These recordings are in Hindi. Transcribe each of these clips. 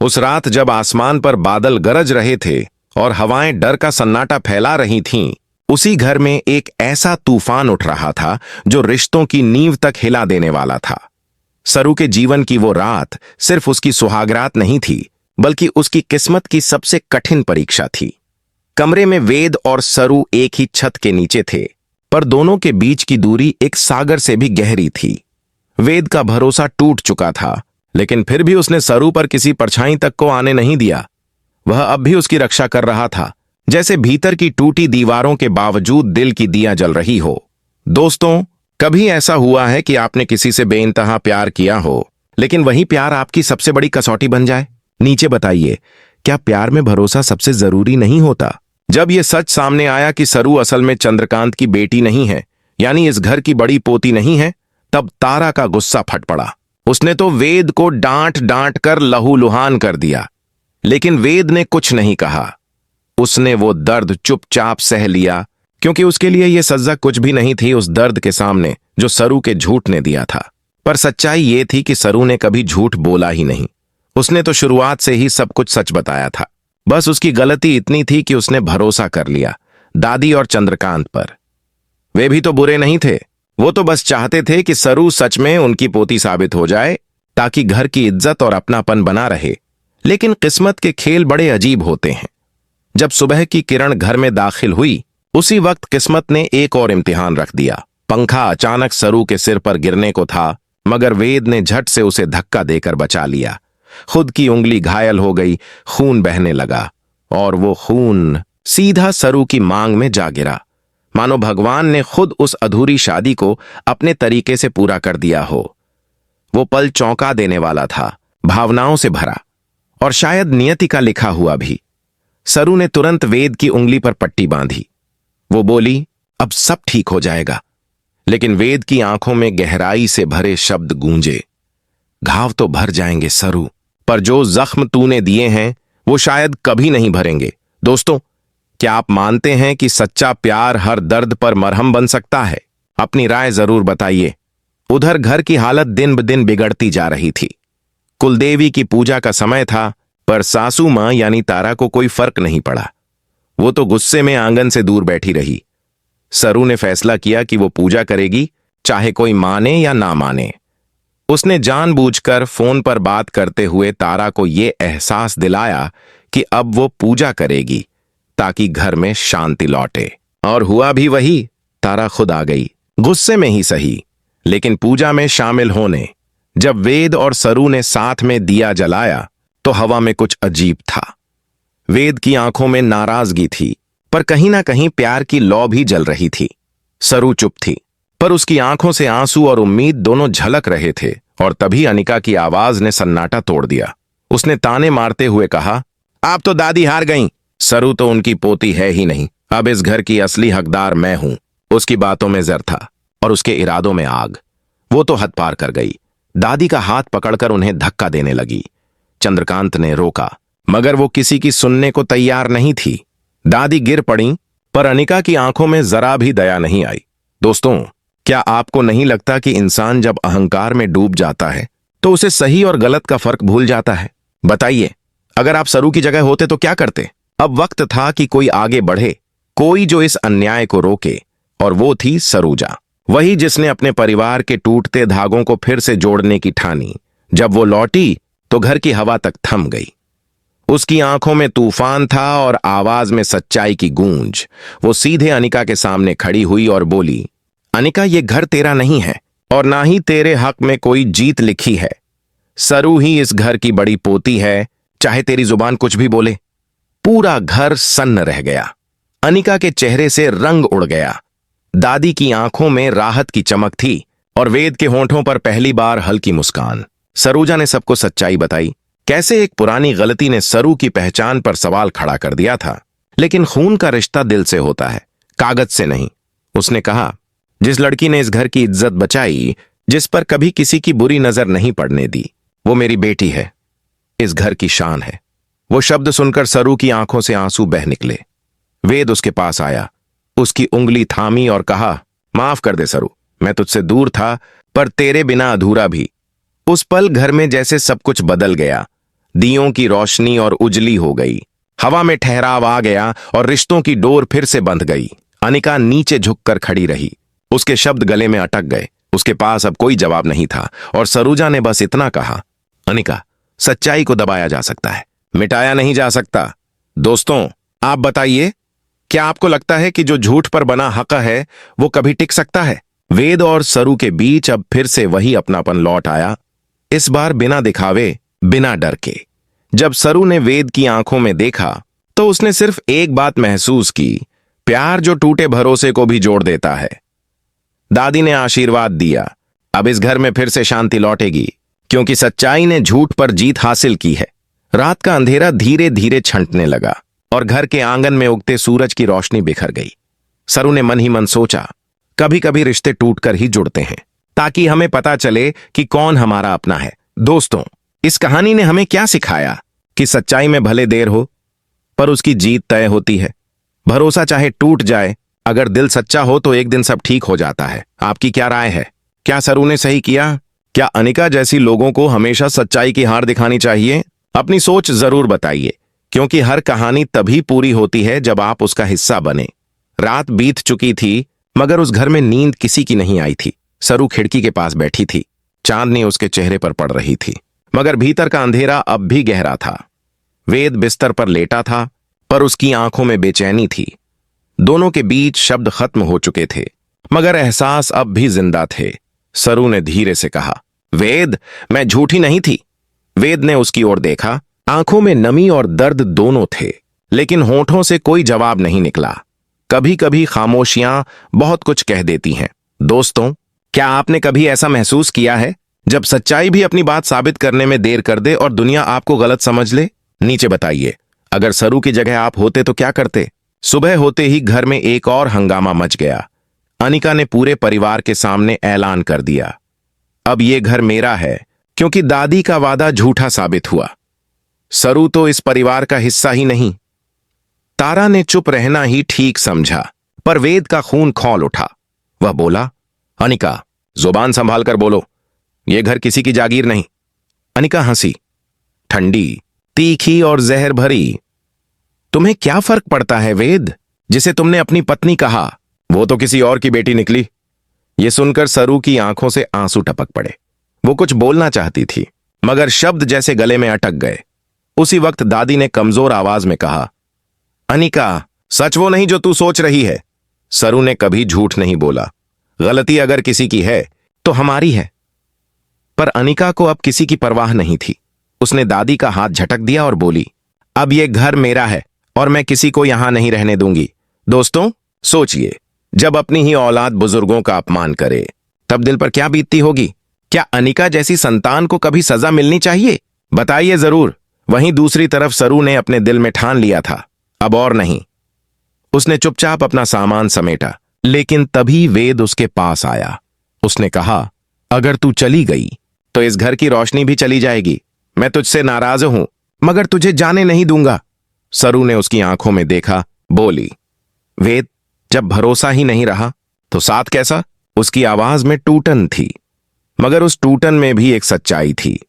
उस रात जब आसमान पर बादल गरज रहे थे और हवाएं डर का सन्नाटा फैला रही थीं, उसी घर में एक ऐसा तूफान उठ रहा था जो रिश्तों की नींव तक हिला देने वाला था। सरू के जीवन की वो रात सिर्फ उसकी सुहागरात नहीं थी, बल्कि उसकी किस्मत की सबसे कठिन परीक्षा थी। कमरे में वेद और सरू एक ही छत के नीचे थे, पर दोनों के बीच की दूरी एक सागर से भी गहरी थी। वेद का भरोसा टूट चुका था, लेकिन फिर भी उसने सरू पर किसी परछाई तक को आने नहीं दिया। वह अब भी उसकी रक्षा कर रहा था, जैसे भीतर की टूटी दीवारों के बावजूद दिल की दिया जल रही हो। दोस्तों, कभी ऐसा हुआ है कि आपने किसी से बेइंतहा प्यार किया हो, लेकिन वही प्यार आपकी सबसे बड़ी कसौटी बन जाए? नीचे बताइए, क्या प्यार में भरोसा सबसे जरूरी नहीं होता? जब यह सच सामने आया कि सरू असल में चंद्रकांत की बेटी नहीं है, यानी इस घर की बड़ी पोती नहीं है, तब तारा का गुस्सा फट पड़ा। उसने तो वेद को डांट डांट कर लहूलुहान कर दिया, लेकिन वेद ने कुछ नहीं कहा। उसने वो दर्द चुपचाप सह लिया, क्योंकि उसके लिए यह सजा कुछ भी नहीं थी उस दर्द के सामने जो सरू के झूठ ने दिया था। पर सच्चाई ये थी कि सरू ने कभी झूठ बोला ही नहीं। उसने तो शुरुआत से ही सब कुछ सच बताया था। बस उसकी गलती इतनी थी कि उसने भरोसा कर लिया दादी और चंद्रकांत पर। वे भी तो बुरे नहीं थे, वो तो बस चाहते थे कि सरू सच में उनकी पोती साबित हो जाए, ताकि घर की इज्जत और अपनापन बना रहे। लेकिन किस्मत के खेल बड़े अजीब होते हैं। जब सुबह की किरण घर में दाखिल हुई, उसी वक्त किस्मत ने एक और इम्तिहान रख दिया। पंखा अचानक सरू के सिर पर गिरने को था, मगर वेद ने झट से उसे धक्का देकर बचा लिया। खुद की उंगली घायल हो गई, खून बहने लगा, और वो खून सीधा सरू की मांग में जा गिरा, मानो भगवान ने खुद उस अधूरी शादी को अपने तरीके से पूरा कर दिया हो। वो पल चौंका देने वाला था, भावनाओं से भरा, और शायद नियति का लिखा हुआ भी। सरू ने तुरंत वेद की उंगली पर पट्टी बांधी। वो बोली, अब सब ठीक हो जाएगा। लेकिन वेद की आंखों में गहराई से भरे शब्द गूंजे, घाव तो भर जाएंगे सरू, पर जो जख्म तूने दिए हैं वो शायद कभी नहीं भरेंगे। दोस्तों, क्या आप मानते हैं कि सच्चा प्यार हर दर्द पर मरहम बन सकता है? अपनी राय जरूर बताइए। उधर घर की हालत दिन ब दिन बिगड़ती जा रही थी। कुलदेवी की पूजा का समय था, पर सासू मां यानी तारा को कोई फर्क नहीं पड़ा। वो तो गुस्से में आंगन से दूर बैठी रही। सरू ने फैसला किया कि वो पूजा करेगी, चाहे कोई माने या ना माने। उसने जानबूझकर फोन पर बात करते हुए तारा को ये एहसास दिलाया कि अब वो पूजा करेगी, ताकि घर में शांति लौटे। और हुआ भी वही। तारा खुद आ गई, गुस्से में ही सही, लेकिन पूजा में शामिल होने। जब वेद और सरू ने साथ में दिया जलाया, तो हवा में कुछ अजीब था। वेद की आंखों में नाराजगी थी, पर कहीं ना कहीं प्यार की लौ भी जल रही थी। सरू चुप थी, पर उसकी आंखों से आंसू और उम्मीद दोनों झलक रहे थे। और तभी अनिका की आवाज ने सन्नाटा तोड़ दिया। उसने ताने मारते हुए कहा, आप तो दादी हार गईं। सरू तो उनकी पोती है ही नहीं। अब इस घर की असली हकदार मैं हूं। उसकी बातों में जर था और उसके इरादों में आग। वो तो हद पार कर गई। दादी का हाथ पकड़कर उन्हें धक्का देने लगी। चंद्रकांत ने रोका, मगर वो किसी की सुनने को तैयार नहीं थी। दादी गिर पड़ी, पर अनिका की आंखों में जरा भी दया नहीं आई। दोस्तों, क्या आपको नहीं लगता कि इंसान जब अहंकार में डूब जाता है तो उसे सही और गलत का फर्क भूल जाता है? बताइए, अगर आप सरू की जगह होते तो क्या करते? अब वक्त था कि कोई आगे बढ़े, कोई जो इस अन्याय को रोके, और वो थी सरूजा, वही जिसने अपने परिवार के टूटते धागों को फिर से जोड़ने की ठानी। जब वो लौटी तो घर की हवा तक थम गई। उसकी आंखों में तूफान था और आवाज में सच्चाई की गूंज। वो सीधे अनिका के सामने खड़ी हुई और बोली, अनिका, ये घर तेरा नहीं है और ना ही तेरे हक में कोई जीत लिखी है। सरू ही इस घर की बड़ी पोती है, चाहे तेरी जुबान कुछ भी बोले। पूरा घर सन्न रह गया। अनिका के चेहरे से रंग उड़ गया। दादी की आंखों में राहत की चमक थी और वेद के होंठों पर पहली बार हल्की मुस्कान। सरूजा ने सबको सच्चाई बताई। कैसे एक पुरानी गलती ने सरू की पहचान पर सवाल खड़ा कर दिया था। लेकिन खून का रिश्ता दिल से होता है, कागज से नहीं। उसने कहा, जिस लड़की ने इस घर की इज्जत बचाई, जिस पर कभी किसी की बुरी नजर नहीं पड़ने दी, वो मेरी बेटी है, इस घर की शान है। वो शब्द सुनकर सरू की आंखों से आंसू बह निकले। वेद उसके पास आया, उसकी उंगली थामी और कहा, माफ कर दे सरू, मैं तुझसे दूर था, पर तेरे बिना अधूरा भी। उस पल घर में जैसे सब कुछ बदल गया। दियों की रोशनी और उजली हो गई। हवा में ठहराव आ गया और रिश्तों की डोर फिर से बंध गई। अनिका नीचे झुककर खड़ी रही। उसके शब्द गले में अटक गए। उसके पास अब कोई जवाब नहीं था और सरोजा ने बस इतना कहा, अनिका, सच्चाई को दबाया जा सकता है, मिटाया नहीं जा सकता। दोस्तों, आप बताइए, क्या आपको लगता है कि जो झूठ पर बना हक है वो कभी टिक सकता है? वेद और सरू के बीच अब फिर से वही अपनापन लौट आया, इस बार बिना दिखावे, बिना डर के। जब सरू ने वेद की आंखों में देखा तो उसने सिर्फ एक बात महसूस की, प्यार जो टूटे भरोसे को भी जोड़ देता है। दादी ने आशीर्वाद दिया, अब इस घर में फिर से शांति लौटेगी, क्योंकि सच्चाई ने झूठ पर जीत हासिल की है। रात का अंधेरा धीरे धीरे छंटने लगा और घर के आंगन में उगते सूरज की रोशनी बिखर गई। सरू ने मन ही मन सोचा, कभी कभी रिश्ते टूटकर ही जुड़ते हैं, ताकि हमें पता चले कि कौन हमारा अपना है। दोस्तों, इस कहानी ने हमें क्या सिखाया कि सच्चाई में भले देर हो, पर उसकी जीत तय होती है। भरोसा चाहे टूट जाए, अगर दिल सच्चा हो तो एक दिन सब ठीक हो जाता है। आपकी क्या राय है? क्या सरू ने सही किया? क्या अनिका जैसी लोगों को हमेशा सच्चाई की हार दिखानी चाहिए? अपनी सोच जरूर बताइए, क्योंकि हर कहानी तभी पूरी होती है जब आप उसका हिस्सा बने। रात बीत चुकी थी, मगर उस घर में नींद किसी की नहीं आई थी। सरू खिड़की के पास बैठी थी। चांदनी उसके चेहरे पर पड़ रही थी, मगर भीतर का अंधेरा अब भी गहरा था। वेद बिस्तर पर लेटा था, पर उसकी आंखों में बेचैनी थी। दोनों के बीच शब्द खत्म हो चुके थे, मगर एहसास अब भी जिंदा थे। सरू ने धीरे से कहा, वेद, मैं झूठी नहीं थी। वेद ने उसकी ओर देखा। आंखों में नमी और दर्द दोनों थे, लेकिन होठों से कोई जवाब नहीं निकला। कभी कभी खामोशियां बहुत कुछ कह देती हैं। दोस्तों, क्या आपने कभी ऐसा महसूस किया है जब सच्चाई भी अपनी बात साबित करने में देर कर दे और दुनिया आपको गलत समझ ले? नीचे बताइए, अगर सरू की जगह आप होते तो क्या करते? सुबह होते ही घर में एक और हंगामा मच गया। अनिका ने पूरे परिवार के सामने ऐलान कर दिया, अब ये घर मेरा है, क्योंकि दादी का वादा झूठा साबित हुआ। सरू तो इस परिवार का हिस्सा ही नहीं। तारा ने चुप रहना ही ठीक समझा, पर वेद का खून खौल उठा। वह बोला, अनिका, जुबान संभाल कर बोलो, यह घर किसी की जागीर नहीं। अनिका हंसी, ठंडी, तीखी और जहर भरी। तुम्हें क्या फर्क पड़ता है वेद? जिसे तुमने अपनी पत्नी कहा, वो तो किसी और की बेटी निकली। यह सुनकर सरू की आंखों से आंसू टपक पड़े। वो कुछ बोलना चाहती थी, मगर शब्द जैसे गले में अटक गए। उसी वक्त दादी ने कमजोर आवाज में कहा, अनिका, सच वो नहीं जो तू सोच रही है। सरू ने कभी झूठ नहीं बोला। गलती अगर किसी की है तो हमारी है। पर अनिका को अब किसी की परवाह नहीं थी। उसने दादी का हाथ झटक दिया और बोली, अब यह घर मेरा है और मैं किसी को यहां नहीं रहने दूंगी। दोस्तों, सोचिए, जब अपनी ही औलाद बुजुर्गों का अपमान करे, तब दिल पर क्या बीतती होगी? क्या अनिका जैसी संतान को कभी सजा मिलनी चाहिए? बताइए जरूर। वहीं दूसरी तरफ सरू ने अपने दिल में ठान लिया था, अब और नहीं। उसने चुपचाप अपना सामान समेटा, लेकिन तभी वेद उसके पास आया। उसने कहा, अगर तू चली गई तो इस घर की रोशनी भी चली जाएगी। मैं तुझसे नाराज हूं, मगर तुझे जाने नहीं दूंगा। सरू ने उसकी आंखों में देखा, बोली, वेद, जब भरोसा ही नहीं रहा तो साथ कैसा? उसकी आवाज में टूटन थी, मगर उस टूटन में भी एक सच्चाई थी।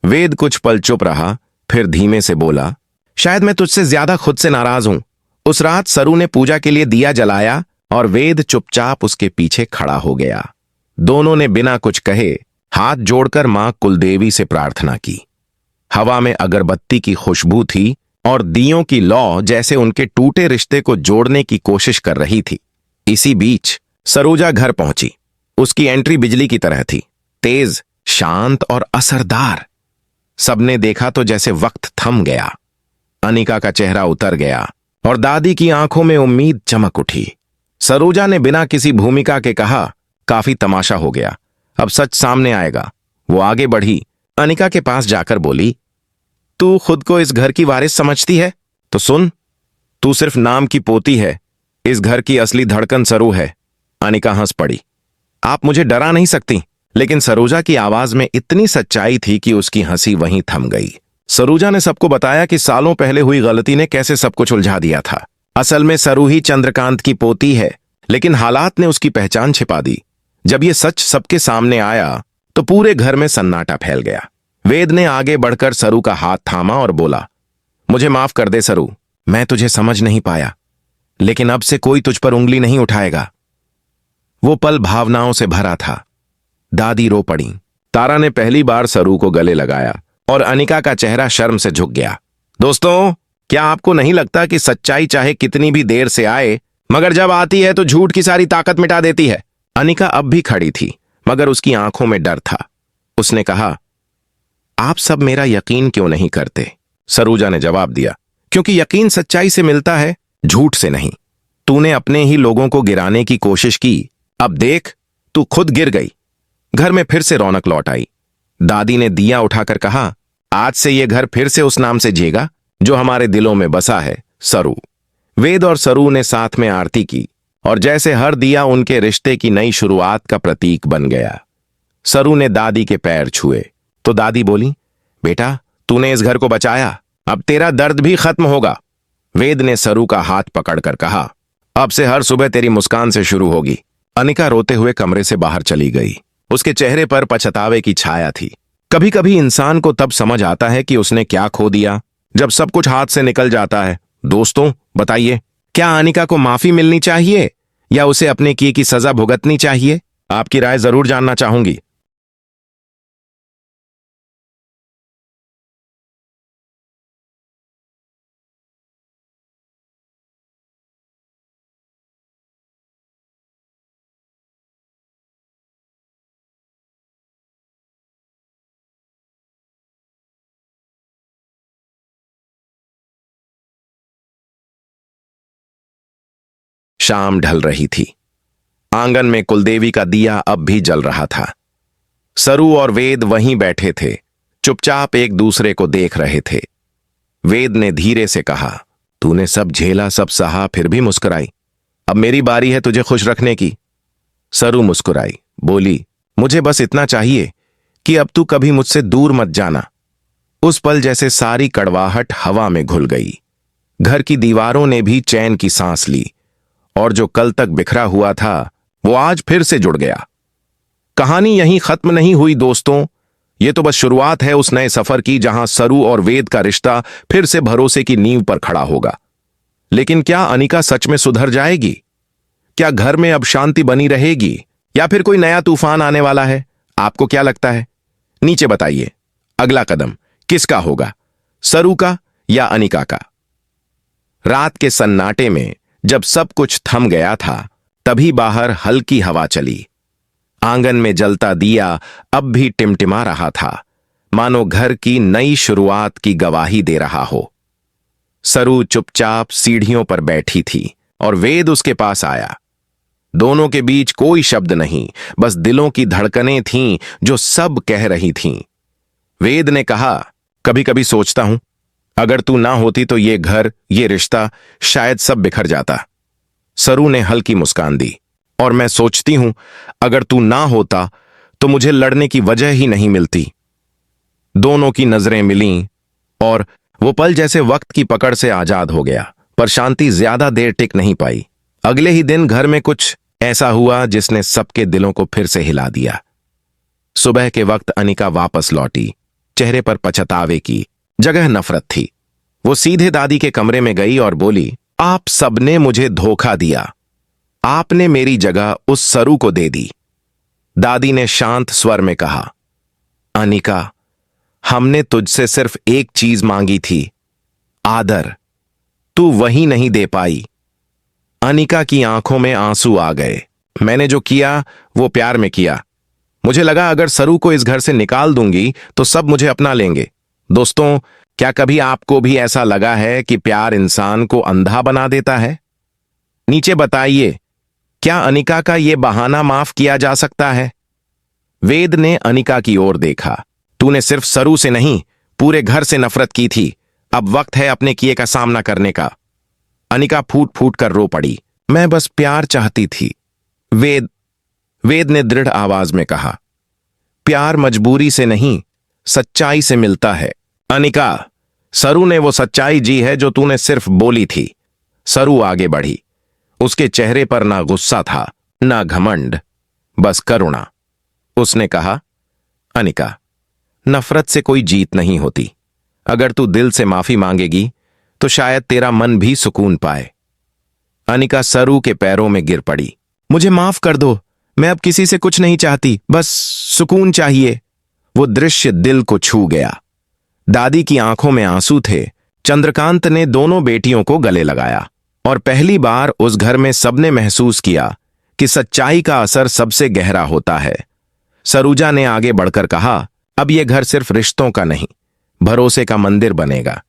वेद कुछ पल चुप रहा, फिर धीमे से बोला, शायद मैं तुझसे ज्यादा खुद से नाराज हूं। उस रात सरू ने पूजा के लिए दिया जलाया और वेद चुपचाप उसके पीछे खड़ा हो गया। दोनों ने बिना कुछ कहे हाथ जोड़कर मां कुलदेवी से प्रार्थना की। हवा में अगरबत्ती की खुशबू थी और दियों की लौ जैसे उनके टूटे रिश्ते को जोड़ने की कोशिश कर रही थी। इसी बीच सरोजा घर पहुंची। उसकी एंट्री बिजली की तरह थी, तेज, शांत और असरदार। सबने देखा तो जैसे वक्त थम गया। अनिका का चेहरा उतर गया और दादी की आंखों में उम्मीद चमक उठी। सरोजा ने बिना किसी भूमिका के कहा, काफी तमाशा हो गया, अब सच सामने आएगा। वो आगे बढ़ी, अनिका के पास जाकर बोली, तू खुद को इस घर की वारिस समझती है? तो सुन, तू सिर्फ नाम की पोती है, इस घर की असली धड़कन सरू है। अनिका हंस पड़ी, आप मुझे डरा नहीं सकती। लेकिन सरोजा की आवाज में इतनी सच्चाई थी कि उसकी हंसी वहीं थम गई। सरोजा ने सबको बताया कि सालों पहले हुई गलती ने कैसे सब कुछ उलझा दिया था। असल में सरू ही चंद्रकांत की पोती है, लेकिन हालात ने उसकी पहचान छिपा दी। जब ये सच सबके सामने आया तो पूरे घर में सन्नाटा फैल गया। वेद ने आगे बढ़कर सरू का हाथ थामा और बोला, मुझे माफ कर दे सरू, मैं तुझे समझ नहीं पाया, लेकिन अब से कोई तुझ पर उंगली नहीं उठाएगा। वो पल भावनाओं से भरा था। दादी रो पड़ी। तारा ने पहली बार सरू को गले लगाया और अनिका का चेहरा शर्म से झुक गया। दोस्तों, क्या आपको नहीं लगता कि सच्चाई चाहे कितनी भी देर से आए, मगर जब आती है तो झूठ की सारी ताकत मिटा देती है? अनिका अब भी खड़ी थी, मगर उसकी आंखों में डर था। उसने कहा, आप सब मेरा यकीन क्यों नहीं करते? सरूजा ने जवाब दिया, क्योंकि यकीन सच्चाई से मिलता है, झूठ से नहीं। तूने अपने ही लोगों को गिराने की कोशिश की, अब देख तू खुद गिर गई। घर में फिर से रौनक लौट आई। दादी ने दिया उठाकर कहा, आज से यह घर फिर से उस नाम से जिएगा जो हमारे दिलों में बसा है, सरू। वेद और सरू ने साथ में आरती की और जैसे हर दिया उनके रिश्ते की नई शुरुआत का प्रतीक बन गया। सरू ने दादी के पैर छुए तो दादी बोली, बेटा तूने इस घर को बचाया, अब तेरा दर्द भी खत्म होगा। वेद ने सरू का हाथ पकड़कर कहा, अब से हर सुबह तेरी मुस्कान से शुरू होगी। अनिका रोते हुए कमरे से बाहर चली गई। उसके चेहरे पर पछतावे की छाया थी। कभी कभी इंसान को तब समझ आता है कि उसने क्या खो दिया, जब सब कुछ हाथ से निकल जाता है। दोस्तों बताइए, क्या अनिका को माफी मिलनी चाहिए या उसे अपने किए की सजा भुगतनी चाहिए? आपकी राय जरूर जानना चाहूंगी। शाम ढल रही थी। आंगन में कुलदेवी का दिया अब भी जल रहा था। सरू और वेद वहीं बैठे थे, चुपचाप एक दूसरे को देख रहे थे। वेद ने धीरे से कहा, तूने सब झेला, सब सहा, फिर भी मुस्कुराई। अब मेरी बारी है तुझे खुश रखने की। सरू मुस्कुराई, बोली, मुझे बस इतना चाहिए कि अब तू कभी मुझसे दूर मत जाना। उस पल जैसे सारी कड़वाहट हवा में घुल गई। घर की दीवारों ने भी चैन की सांस ली और जो कल तक बिखरा हुआ था वो आज फिर से जुड़ गया। कहानी यहीं खत्म नहीं हुई दोस्तों, ये तो बस शुरुआत है उस नए सफर की जहां सरू और वेद का रिश्ता फिर से भरोसे की नींव पर खड़ा होगा। लेकिन क्या अनिका सच में सुधर जाएगी? क्या घर में अब शांति बनी रहेगी या फिर कोई नया तूफान आने वाला है? आपको क्या लगता है? नीचे बताइए, अगला कदम किसका होगा, सरू का या अनिका का? रात के सन्नाटे में जब सब कुछ थम गया था, तभी बाहर हल्की हवा चली। आंगन में जलता दिया अब भी टिमटिमा रहा था, मानो घर की नई शुरुआत की गवाही दे रहा हो। सरू चुपचाप सीढ़ियों पर बैठी थी और वेद उसके पास आया। दोनों के बीच कोई शब्द नहीं, बस दिलों की धड़कनें थीं जो सब कह रही थीं। वेद ने कहा, कभी कभी सोचता हूं, अगर तू ना होती तो ये घर, ये रिश्ता शायद सब बिखर जाता। सरू ने हल्की मुस्कान दी, और मैं सोचती हूं, अगर तू ना होता तो मुझे लड़ने की वजह ही नहीं मिलती। दोनों की नजरें मिलीं और वो पल जैसे वक्त की पकड़ से आजाद हो गया, पर शांति ज्यादा देर टिक नहीं पाई। अगले ही दिन घर में कुछ ऐसा हुआ जिसने सबके दिलों को फिर से हिला दिया। सुबह के वक्त अनिका वापस लौटी। चेहरे पर पछतावे की जगह नफरत थी। वो सीधे दादी के कमरे में गई और बोली, आप सबने मुझे धोखा दिया, आपने मेरी जगह उस सरू को दे दी। दादी ने शांत स्वर में कहा, अनिका, हमने तुझसे सिर्फ एक चीज मांगी थी, आदर। तू वही नहीं दे पाई। अनिका की आंखों में आंसू आ गए। मैंने जो किया वो प्यार में किया। मुझे लगा अगर सरू को इस घर से निकाल दूंगी तो सब मुझे अपना लेंगे। दोस्तों, क्या कभी आपको भी ऐसा लगा है कि प्यार इंसान को अंधा बना देता है? नीचे बताइए, क्या अनिका का यह बहाना माफ किया जा सकता है? वेद ने अनिका की ओर देखा। तूने सिर्फ सरू से नहीं, पूरे घर से नफरत की थी। अब वक्त है अपने किए का सामना करने का। अनिका फूट फूट कर रो पड़ी। मैं बस प्यार चाहती थी। वेद ने दृढ़ आवाज में कहा, प्यार मजबूरी से नहीं, सच्चाई से मिलता है। अनिका, सरू ने वो सच्चाई जी है जो तूने सिर्फ बोली थी। सरू आगे बढ़ी। उसके चेहरे पर ना गुस्सा था, ना घमंड, बस करुणा। उसने कहा, अनिका, नफरत से कोई जीत नहीं होती। अगर तू दिल से माफी मांगेगी तो शायद तेरा मन भी सुकून पाए। अनिका सरू के पैरों में गिर पड़ी। मुझे माफ कर दो, मैं अब किसी से कुछ नहीं चाहती, बस सुकून चाहिए। वो दृश्य दिल को छू गया। दादी की आंखों में आंसू थे। चंद्रकांत ने दोनों बेटियों को गले लगाया और पहली बार उस घर में सबने महसूस किया कि सच्चाई का असर सबसे गहरा होता है। सरूजा ने आगे बढ़कर कहा, अब यह घर सिर्फ रिश्तों का नहीं, भरोसे का मंदिर बनेगा।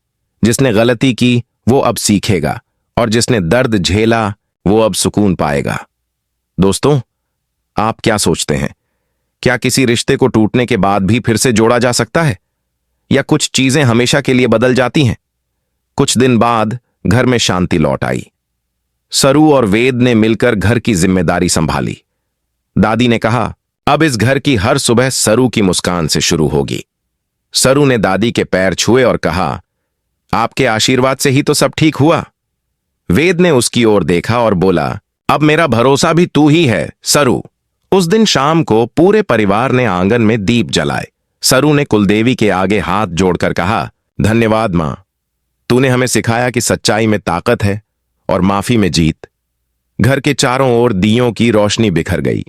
जिसने गलती की वो अब सीखेगा और जिसने दर्द झेला वो अब सुकून पाएगा। दोस्तों, आप क्या सोचते हैं? क्या किसी रिश्ते को टूटने के बाद भी फिर से जोड़ा जा सकता है, या कुछ चीजें हमेशा के लिए बदल जाती हैं? कुछ दिन बाद घर में शांति लौट आई। सरू और वेद ने मिलकर घर की जिम्मेदारी संभाली। दादी ने कहा, अब इस घर की हर सुबह सरू की मुस्कान से शुरू होगी। सरू ने दादी के पैर छुए और कहा, आपके आशीर्वाद से ही तो सब ठीक हुआ। वेद ने उसकी ओर देखा और बोला, अब मेरा भरोसा भी तू ही है सरू। उस दिन शाम को पूरे परिवार ने आंगन में दीप जलाए। सरू ने कुलदेवी के आगे हाथ जोड़कर कहा, धन्यवाद मां, तूने हमें सिखाया कि सच्चाई में ताकत है और माफी में जीत। घर के चारों ओर दियों की रोशनी बिखर गई।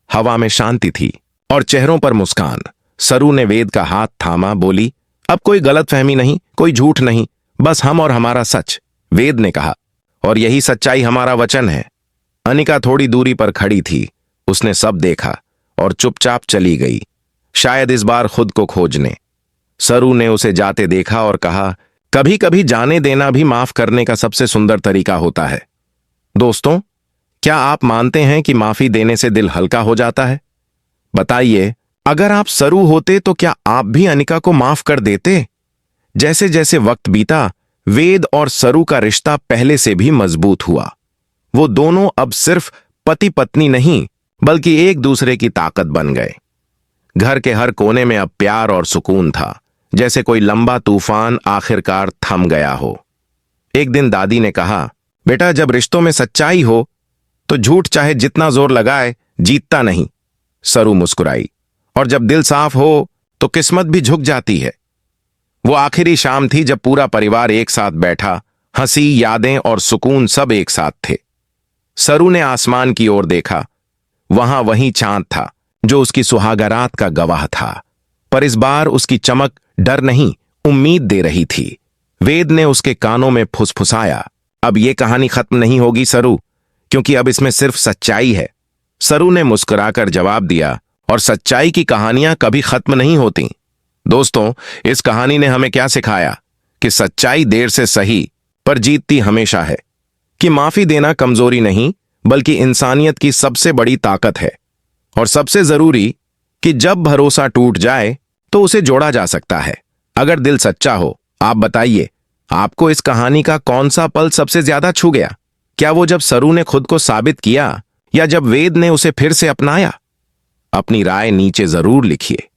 हवा में शांति थी और चेहरों पर मुस्कान। सरू ने वेद का हाथ थामा, बोली, अब कोई गलतफहमी नहीं, कोई झूठ नहीं, बस हम और हमारा सच। वेद ने कहा, और यही सच्चाई हमारा वचन है। अनिका थोड़ी दूरी पर खड़ी थी। उसने सब देखा और चुपचाप चली गई, शायद इस बार खुद को खोजने। सरू ने उसे जाते देखा और कहा, कभी कभी जाने देना भी माफ करने का सबसे सुंदर तरीका होता है। दोस्तों, क्या आप मानते हैं कि माफी देने से दिल हल्का हो जाता है? बताइए, अगर आप सरू होते तो क्या आप भी अनिका को माफ कर देते? जैसे जैसे वक्त बीता, वेद और सरू का रिश्ता पहले से भी मजबूत हुआ। वो दोनों अब सिर्फ पति पत्नी नहीं, बल्कि एक दूसरे की ताकत बन गए। घर के हर कोने में अब प्यार और सुकून था, जैसे कोई लंबा तूफान आखिरकार थम गया हो। एक दिन दादी ने कहा, बेटा, जब रिश्तों में सच्चाई हो तो झूठ चाहे जितना जोर लगाए जीतता नहीं। सरू मुस्कुराई, और जब दिल साफ हो तो किस्मत भी झुक जाती है। वो आखिरी शाम थी जब पूरा परिवार एक साथ बैठा। हंसी, यादें और सुकून सब एक साथ थे। सरू ने आसमान की ओर देखा। वहां वही चांद था जो उसकी सुहागरात का गवाह था, पर इस बार उसकी चमक डर नहीं, उम्मीद दे रही थी। वेद ने उसके कानों में फुसफुसाया, अब ये कहानी खत्म नहीं होगी सरू, क्योंकि अब इसमें सिर्फ सच्चाई है। सरू ने मुस्कुराकर जवाब दिया, और सच्चाई की कहानियां कभी खत्म नहीं होती। दोस्तों, इस कहानी ने हमें क्या सिखाया? कि सच्चाई देर से सही पर जीतती हमेशा है, कि माफी देना कमजोरी नहीं बल्कि इंसानियत की सबसे बड़ी ताकत है, और सबसे जरूरी कि जब भरोसा टूट जाए तो उसे जोड़ा जा सकता है, अगर दिल सच्चा हो। आप बताइए, आपको इस कहानी का कौन सा पल सबसे ज्यादा छू गया? क्या वो जब सरू ने खुद को साबित किया, या जब वेद ने उसे फिर से अपनाया? अपनी राय नीचे जरूर लिखिए,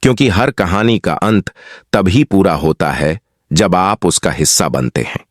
क्योंकि हर कहानी का अंत तभी पूरा होता है जब आप उसका हिस्सा बनते हैं।